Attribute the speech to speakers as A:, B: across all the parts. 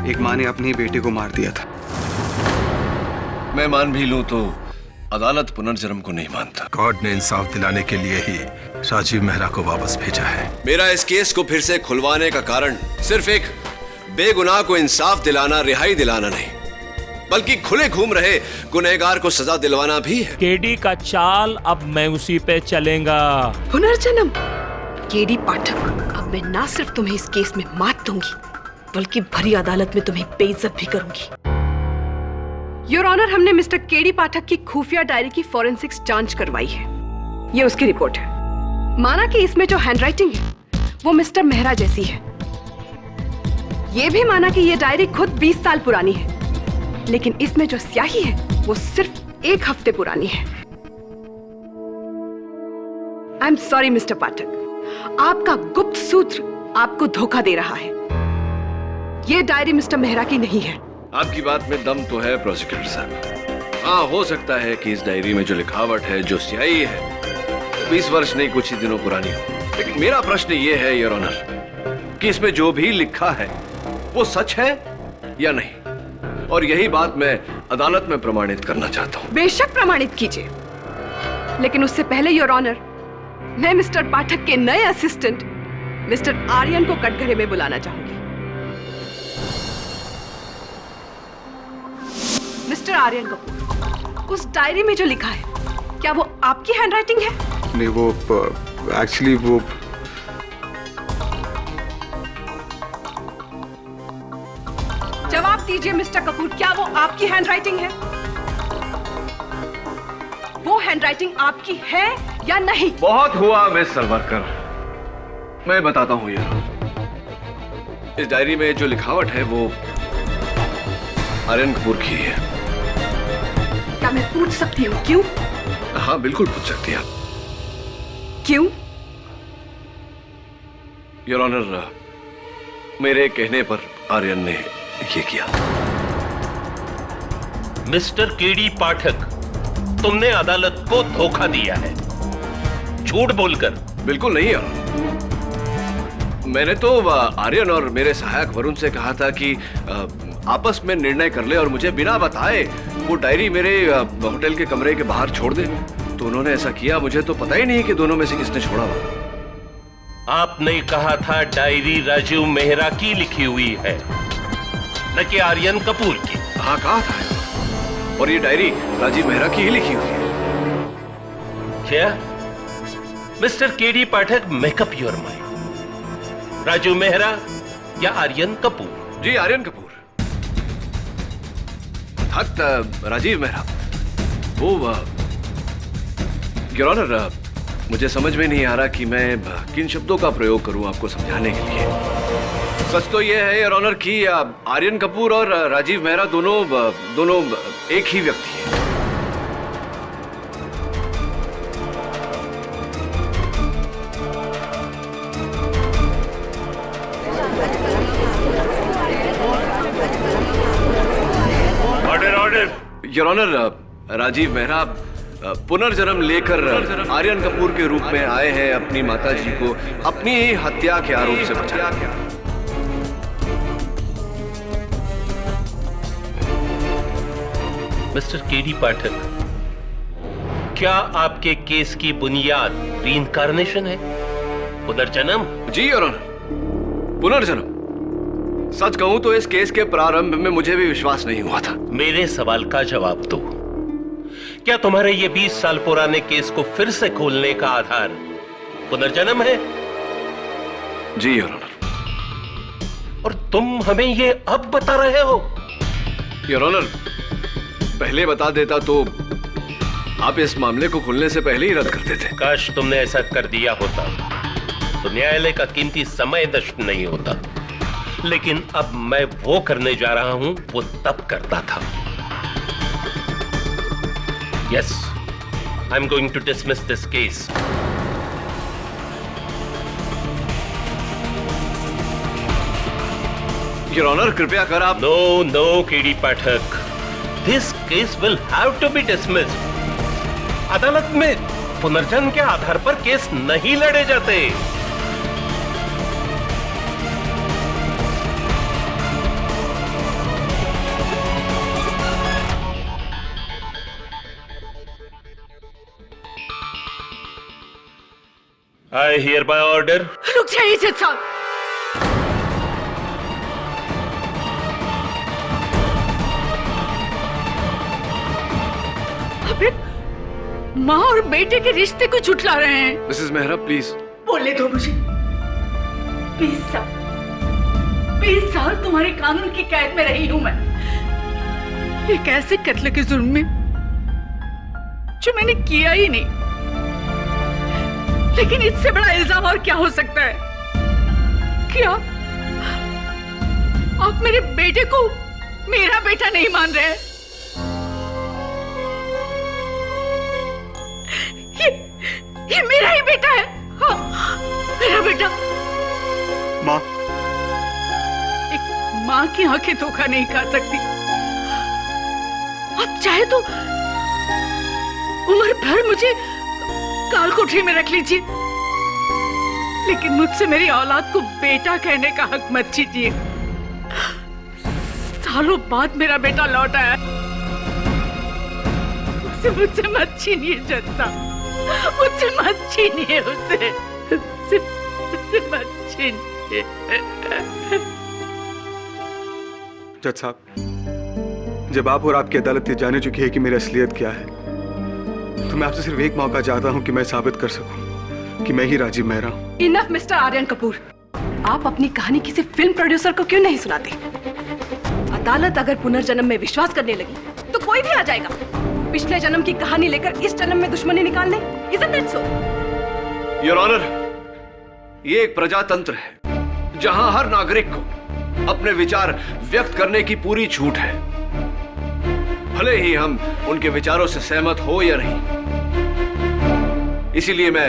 A: एक माँ ने अपनी बेटे को मार दिया था।
B: मैं मान भी लूं तो अदालत पुनर्जन्म को नहीं मानता।
C: कोर्ट ने इंसाफ दिलाने के लिए ही राजीव मेहरा को वापस भेजा है।
B: मेरा इस केस को फिर से खुलवाने का कारण सिर्फ एक बेगुनाह को इंसाफ दिलाना, रिहाई दिलाना नहीं, बल्कि खुले घूम रहे गुनहगार को सजा दिलवाना भी है।
D: केडी का चाल अब मैं उसी पे चलेगा।
E: पुनर्जन्म? केडी पाठक, अब मैं ना सिर्फ तुम्हें इस केस में मात दूंगी, बल्कि भरी अदालत में तुम्हें बेइज्जत भी करूंगी। योर ऑनर, हमने मिस्टर केडी पाठक की खुफिया डायरी की फॉरेंसिक्स जांच करवाई है। ये उसकी रिपोर्ट है। माना कि इसमें जो हैंडराइटिंग है वो मिस्टर मेहरा जैसी है। ये भी माना कि ये डायरी खुद 20 साल पुरानी है, लेकिन इसमें जो स्याही है वो सिर्फ 1 हफ्ते पुरानी है। आई एम सॉरी मिस्टर पाठक, आपका गुप्त सूत्र आपको धोखा दे रहा है। ये डायरी मिस्टर मेहरा की नहीं है।
B: आपकी बात में दम तो है प्रोसिक्यूटर साहब। हाँ, हो सकता है कि इस डायरी में जो लिखावट है, जो स्याही है, 20 वर्ष नहीं कुछ ही दिनों पुरानी हो, लेकिन मेरा प्रश्न ये है योर ऑनर कि इसमें जो भी लिखा है वो सच है या नहीं, और यही बात मैं अदालत में प्रमाणित करना चाहता हूँ।
E: बेशक प्रमाणित कीजिए, लेकिन उससे पहले योर ऑनर, मैं मिस्टर पाठक के नए असिस्टेंट मिस्टर आर्यन को कटघरे में बुलाना चाहूंगी। मिस्टर आर्यन कपूर, उस डायरी में जो लिखा है क्या वो आपकी हैंडराइटिंग है?
A: नहीं, वो एक्चुअली वो
E: जवाब दीजिए मिस्टर कपूर, क्या वो आपकी हैंडराइटिंग है? वो हैंडराइटिंग आपकी है या नहीं?
B: बहुत हुआ मिस सरवरकर, मैं बताता हूँ यार। इस डायरी में जो लिखावट है वो आर्यन कपूर की है।
E: क्या मैं पूछ सकती हूँ क्यों?
B: हाँ, बिल्कुल पूछ सकती हैं आप।
E: क्यों?
B: योर ऑनर, मेरे कहने पर आर्यन ने ये किया।
F: मिस्टर केडी पाठक, तुमने अदालत को धोखा दिया है, झूठ बोलकर।
B: बिल्कुल नहीं यार, मैंने तो आर्यन और मेरे सहायक वरुण से कहा था कि आपस में निर्णय कर ले और मुझे बिना बताए वो डायरी मेरे होटल के कमरे के बाहर छोड़ दे, तो उन्होंने ऐसा किया। मुझे तो पता ही नहीं कि दोनों में से किसने छोड़ा हुआ।
F: आपने कहा था डायरी राजीव मेहरा की लिखी हुई है, न कि आर्यन कपूर की।
B: हाँ, कहा था, और ये डायरी राजीव मेहरा की ही लिखी हुई है।
F: क्या mister KD Pathak, make up your mind, Rajiv Mehra या आर्यन कपूर?
B: जी, आर्यन कपूर। हक राजीव मेहरा। वो योर ऑनर, मुझे समझ में नहीं आ रहा कि मैं किन शब्दों का प्रयोग करूं आपको समझाने के लिए। सच तो यह है योर ऑनर कि आर्यन कपूर और राजीव मेहरा दोनों एक ही व्यक्ति हैं। योर ऑनर, राजीव मेहरा पुनर्जन्म लेकर आर्यन कपूर के रूप में आए हैं अपनी माताजी को अपनी ही हत्या के आरोप से बचाने।
F: मिस्टर केडी पाठक, क्या आपके केस की बुनियाद रीइंकार्नेशन है, पुनर्जन्म?
B: जी योर ऑनर, पुनर्जन्म। सच कहूं तो इस केस के प्रारंभ में मुझे भी विश्वास नहीं हुआ था।
F: मेरे सवाल का जवाब दो। क्या तुम्हारे ये 20 साल पुराने केस को फिर से खोलने का आधार पुनर्जन्म है?
B: जी योर ऑनर।
F: और तुम हमें ये अब बता रहे हो?
B: योर ऑनर, पहले बता देता तो आप इस मामले को खुलने से पहले ही रद्द कर देते।
F: काश तुमने ऐसा कर दिया होता तो न्यायालय का कीमती समय नष्ट नहीं होता, लेकिन अब मैं वो करने जा रहा हूं वो तब करता था। Yes, I'm going to dismiss this case.
B: Your honour, कृपया कर आप।
F: No, KD Pathak, this case will have to be dismissed. अदालत में पुनर्जन्म के आधार पर केस नहीं लड़े जाते। I hereby order.
E: रुक जाइए जज साहब। अबे माँ और बेटे के रिश्ते को झुठला रहे हैं।
B: Mrs Mehra please.
G: बोलने दो मुझे। 20 साल तुम्हारे कानून की कैद में रही हूं मैं,
E: एक ऐसे कत्ल के जुर्म में जो मैंने किया ही नहीं, लेकिन इससे बड़ा इल्जाम और क्या हो सकता है? क्या आप मेरे बेटे को मेरा बेटा नहीं मान रहे? ये मेरा ही बेटा है। हाँ, मेरा बेटा।
A: माँ,
E: एक माँ की आंखें धोखा नहीं खा सकती। आप चाहे तो उम्र भर मुझे काल कोठरी में रख लीजिए, लेकिन मुझसे मेरी औलाद को बेटा कहने का हक मत छीनिए। सालों बाद मेरा बेटा लौट आया, उसे मुझसे मत छीनिए जज साहब, मुझसे मत छीनिए उसे, मुझसे मत छीनिए।
A: जज साहब, जब आप और आपकी अदालत ये जाने चुकी है कि मेरी असलियत क्या है, तो मैं आपसे सिर्फ एक मौका चाहता हूं कि मैं साबित कर सकूं कि मैं ही राजीव मेहरा हूं।
E: इनफ मिस्टर आर्यन कपूर, आप अपनी कहानी किसी फिल्म प्रोड्यूसर को क्यों नहीं सुनाते? अदालत अगर पुनर्जन्म में विश्वास करने लगी तो कोई भी आ जाएगा पिछले जन्म की कहानी लेकर इस जन्म में दुश्मनी निकालने। Isn't that so?
B: Your honour, ये एक प्रजातंत्र है जहां हर नागरिक को अपने विचार व्यक्त करने की पूरी छूट है, भले ही हम उनके विचारों से सहमत हो या नहीं। इसीलिए मैं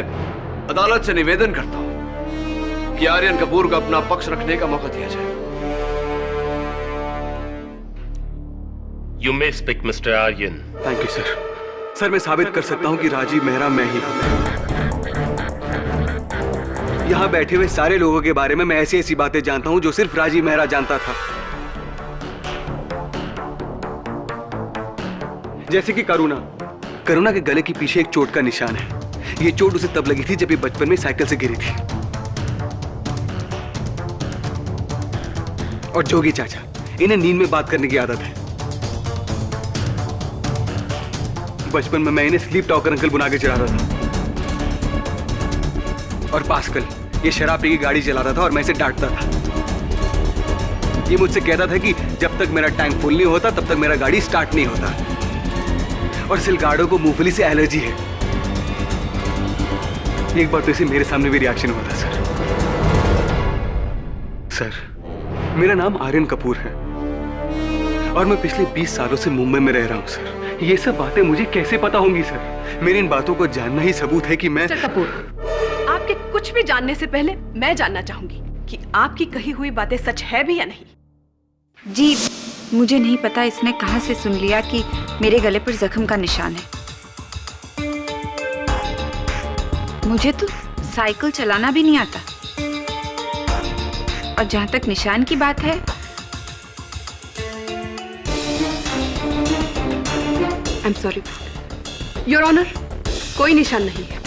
B: अदालत से निवेदन करता हूं कि आर्यन कपूर को अपना पक्ष रखने का मौका दिया जाए।
F: You may speak, Mr. Aryan.
A: Thank you sir. Sir, मैं साबित कर सकता हूं कि राजीव मेहरा मैं ही हूं। यहां बैठे हुए सारे लोगों के बारे में मैं ऐसी ऐसी बातें जानता हूं जो सिर्फ राजीव मेहरा जानता था। जैसे कि करुणा के गले के पीछे एक चोट का निशान है। ये चोट उसे तब लगी थी जब ये बचपन में साइकिल से गिरी थी। और जोगी चाचा, इन्हें नींद में बात करने की आदत है। बचपन में मैं इन्हें स्लीप टॉकर अंकल बुला के चढ़ाता था। और पास्कल, ये शराब पी के गाड़ी चलाता था और मैं इसे डांटता था। ये मुझसे कहता था कि जब तक मेरा टैंक फुल नहीं होता तब तक मेरा गाड़ी स्टार्ट नहीं होता। और सिलगाड़ों को मूंगफली से एलर्जी है। एक बार तो इसे मेरे सामने भी रिएक्शन हुआ था सर। सर, मेरा नाम आर्यन कपूर है और मैं पिछले 20 सालों से मुंबई में रह रहा हूं सर। ये सब बातें मुझे कैसे पता होंगी सर? मेरी इन बातों को जानना ही सबूत है कि मैं।
E: मिस्टर कपूर, आपके कुछ भी जानने से पहले मैं जानना चाहूंगी कि आपकी कही हुई बातें सच है भी या नहीं।
H: जी, मुझे नहीं पता इसने कहां से सुन लिया कि मेरे गले पर जख्म का निशान है। मुझे तो साइकिल चलाना भी नहीं आता। और जहां तक निशान की बात है,
E: I am sorry your honour, कोई निशान नहीं है।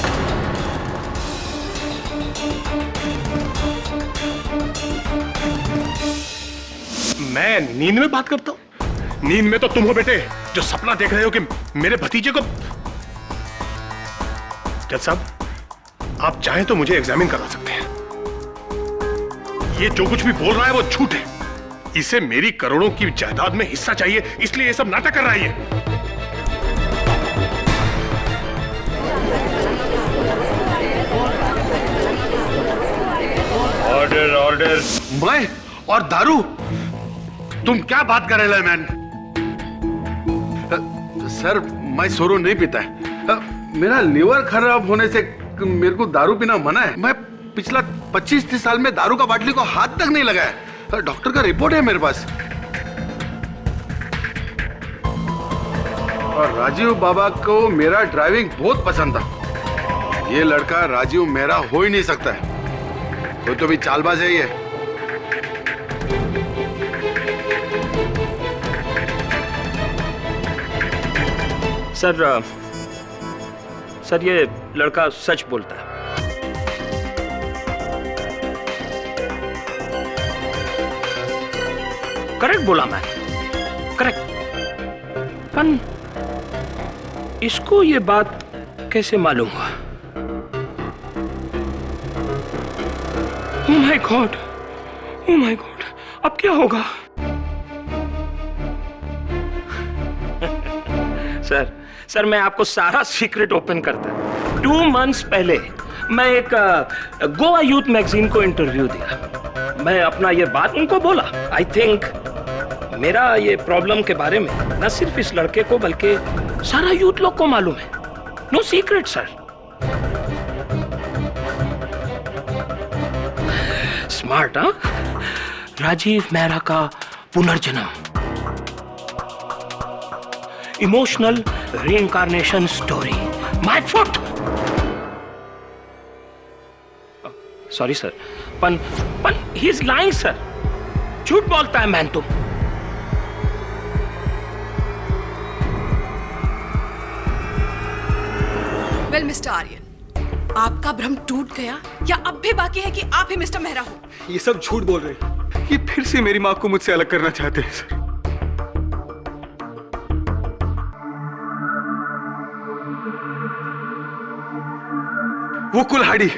C: मैं नींद में बात करता हूँ? नींद में तो तुम हो बेटे, जो सपना देख रहे हो कि मेरे भतीजे को। जज साहब, आप चाहें तो मुझे एग्जामिन करवा सकते हैं। ये जो कुछ भी बोल रहा है वो झूठ है। इसे मेरी करोड़ों की जायदाद में हिस्सा चाहिए, इसलिए ये सब नाटक कर रहा है ये।
F: Order order.
I: मैं और दारू? तुम क्या बात कर रहे हो मैन? सर, मैं सोरो नहीं पीता है। मेरा लिवर खराब होने से मेरे को दारू पीना मना है। मैं पिछला 25-30 साल में दारू का बाटली को हाथ तक नहीं लगाया। डॉक्टर का रिपोर्ट है मेरे पास। और राजीव बाबा को मेरा ड्राइविंग बहुत पसंद था। ये लड़का राजीव मेरा हो ही नहीं सकता है। तो भी चालबाज है ये।
D: सर, ये लड़का सच बोलता है।
J: करेक्ट बोला मैं, करेक्ट। पर इसको ये बात कैसे मालूम हुआ? Oh my God, oh my God, अब क्या होगा? सर मैं आपको सारा सीक्रेट ओपन करता हूं। 2 मंथ्स पहले मैं एक गोवा यूथ मैगजीन को इंटरव्यू दिया। मैं अपना ये बात उनको बोला। आई थिंक मेरा ये प्रॉब्लम के बारे में न सिर्फ इस लड़के को बल्कि सारा यूथ लोग को मालूम है। No secret sir. स्मार्ट, हाँ? राजीव मेहरा का पुनर्जन्म, emotional reincarnation story, my foot. Sorry sir, पन ही इज लाइंग सर। झूठ बोलता है मैन तुम।
E: वेल मिस्टर आर्यन, आपका भ्रम टूट गया या अब भी बाकी है कि आप ही मिस्टर मेहरा हो?
A: ये सब झूठ बोल रहे हैं। ये फिर से मेरी माँ को मुझसे अलग करना चाहते हैं सर। वो कुल्हाड़ी,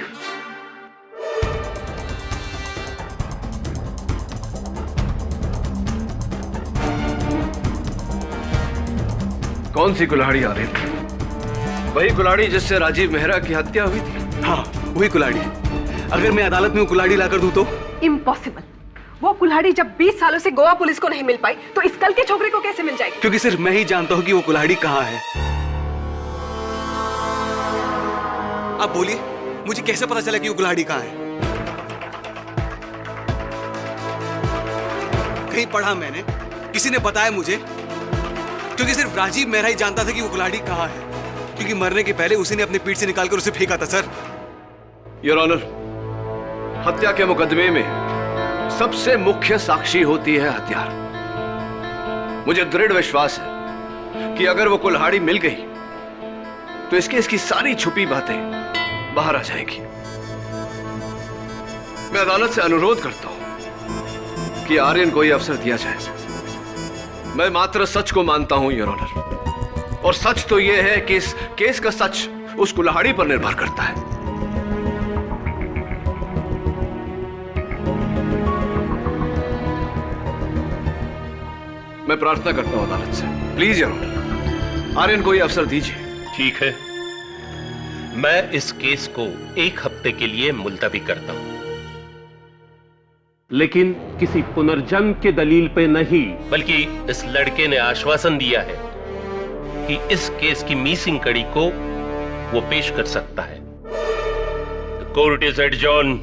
B: कौन सी कुल्हाड़ी आ रही थी? वही कुल्हाड़ी जिससे राजीव मेहरा की हत्या हुई थी?
A: हाँ वही कुल्हाड़ी। अगर मैं अदालत में वो कुल्हाड़ी लाकर दूं तो?
E: इम्पॉसिबल। वो कुल्हाड़ी जब 20 सालों से गोवा पुलिस को नहीं मिल पाई तो इस कल के छोकरे को कैसे मिल जाएगी?
A: क्योंकि सिर्फ मैं ही जानता हूं कि वो कुल्हाड़ी कहां है। अब बोलिए, मुझे कैसे पता चला कि वो कुल्हाड़ी कहां है? कहीं पढ़ा मैंने, किसी ने बताया मुझे, क्योंकि सिर्फ राजीव मेहरा ही जानता था कि वो कुल्हाड़ी कहां है, क्योंकि मरने के पहले उसी ने अपने पीठ से निकालकर उसे फेंका था सर।
B: योर ऑनर, हत्या के मुकदमे में सबसे मुख्य साक्षी होती है हत्यार। मुझे दृढ़ विश्वास है कि अगर वो कुल्हाड़ी मिल गई तो इसकी सारी छुपी बातें बाहर आ जाएगी। मैं अदालत से अनुरोध करता हूं कि आर्यन को यह अवसर दिया जाए। मैं मात्र सच को मानता हूं योर ऑनर, और सच तो यह है कि इस केस का सच उस कुल्हाड़ी पर निर्भर करता है। मैं प्रार्थना करता हूं अदालत से, प्लीज योर ऑनर, आर्यन को यह अवसर दीजिए।
F: ठीक है, मैं इस केस को 1 हफ्ते के लिए मुलतवी करता हूं, लेकिन किसी पुनर्जन्म के दलील पे नहीं, बल्कि इस लड़के ने आश्वासन दिया है कि इस केस की मिसिंग कड़ी को वो पेश कर सकता है। The court is adjourn.